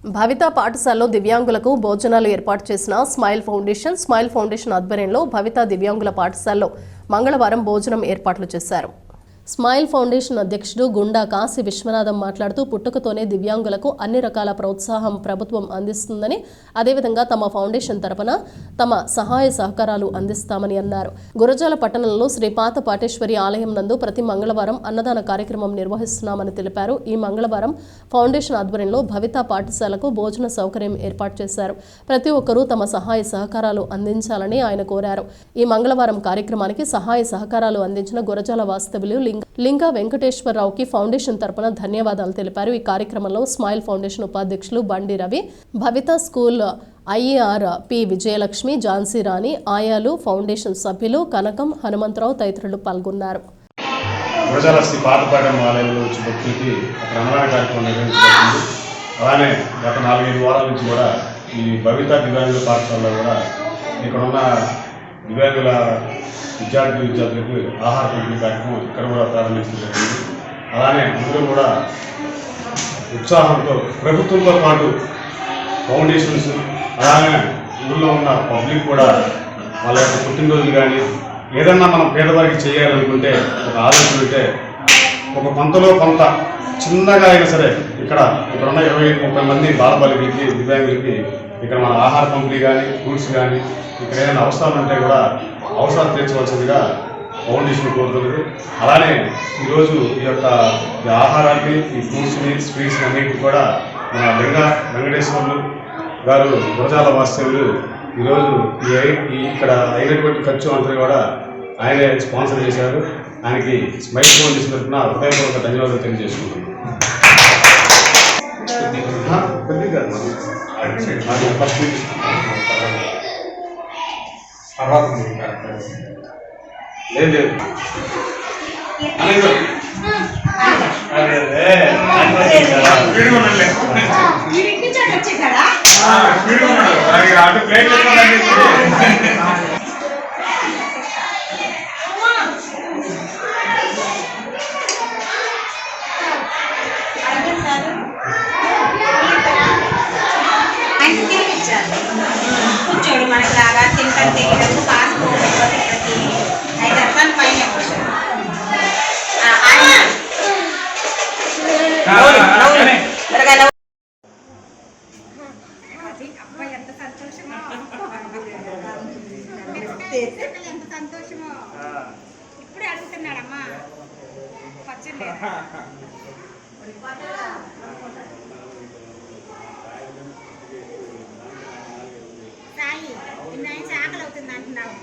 భవిత పాఠశాలలో దివ్యాంగులకు భోజనాలు ఏర్పాటు చేసిన స్మైల్ ఫౌండేషన్ ఆధ్వర్యంలో భవిత దివ్యాంగుల పాఠశాలలో మంగళవారం భోజనం ఏర్పాట్లు చేశారు. స్మైల్ ఫౌండేషన్ అధ్యక్షుడు గుండా కాశీ విశ్వనాథం మాట్లాడుతూ పుట్టుకతోనే దివ్యాంగులకు అన్ని రకాల ప్రోత్సాహం ప్రభుత్వం అందిస్తుందని, అదేవిధంగా తమ ఫౌండేషన్ తరపున తమ సహాయ సహకారాలు అందిస్తామని అన్నారు. గురజాల పట్టణంలో శ్రీ పాత పాటేశ్వరి ఆలయం నందు ప్రతి మంగళవారం అన్నదాన కార్యక్రమం నిర్వహిస్తున్నామని తెలిపారు. ఈ మంగళవారం ఫౌండేషన్ ఆధ్వర్యంలో భవిత పాఠశాలకు భోజన సౌకర్యం ఏర్పాటు చేశారు. ప్రతి ఒక్కరూ తమ సహాయ సహకారాలు అందించాలని ఆయన కోరారు. ఈ మంగళవారం కార్యక్రమానికి సహాయ సహకారాలు అందించిన గురజాల వాస్తవ్యులు లింగా వెంకటేశ్వరరావుకి ఫౌండేషన్ తరపున ధన్యవాదాలు తెలిపారు. ఈ కార్యక్రమంలో స్మైల్ ఫౌండేషన్ ఉపాధ్యక్షులు Bandi Ravi, Bhavitha school IAR P Vijayalakshmi, Jhansi Rani, ఆయాలు, ఫౌండేషన్ సభ్యులు కనకం, హనుమంతరావు తదితరులు పాల్గొన్నారు. అలానే గత 4-5 వారాల నుంచి కూడా ఈ భవిత దివ్యాంగుల పాఠశాలలో కూడా ఇక్కడున్న దివ్యాంగుల విద్యార్థులకు ఆహార పంపిణీ కార్యక్రమం ఇక్కడ కూడా ప్రారంభించడం జరిగింది. అలానే అందరూ కూడా ఉత్సాహంతో ప్రభుత్వంతో పాటు ఫౌండేషన్స్ అలానే ఊళ్ళో ఉన్న పబ్లిక్ కూడా వాళ్ళ యొక్క పుట్టినరోజులు కానీ ఏదన్నా మనం పేదవారికి చేయాలనుకుంటే ఒక ఆలోచన ఉంటే ఒక కొంతలో కొంత చిన్నగా అయినా సరే ఇక్కడున్న 20-30 మంది బాలబాలికలకి దివ్యాంగులకి ఇక్కడ మన ఆహార పంపిణీ కానీ ఫ్రూట్స్ కానీ ఇక్కడ ఏదైనా అవసరాలు ఉంటే కూడా అవసరాలు తీర్చవలసిందిగా ఫౌండేషన్ కోరుతున్నది. అలానే ఈరోజు ఈ యొక్క ఆహారాన్ని, ఈ ఫ్రూట్స్ని, స్వీట్స్ని అన్నింటినీ కూడా మన లింగా వెంకటేశ్వర్లు గారు గురజాల వాస్తవ్యులు ఈరోజు ఇక్కడ అయినటువంటి ఖర్చు అంతా కూడా ఆయనే స్పాన్సర్ చేశారు. ఆయనకి స్మైల్ ఫౌండేషన్ తరఫున హృదయపూర్వక ధన్యవాదాలు తెలియజేసుకుంటున్నాను. లేదు కూర్చోడు మనలాగా తింటాను తెలియదు కాసుకోకపోతే 5 రకాల పైన ఎంత సంతోషమో ఇప్పుడే అడుగుతున్నాడమ్మా పచ్చడి సాయి నిన్న ఆకలి అవుతుంది అంటున్నావు.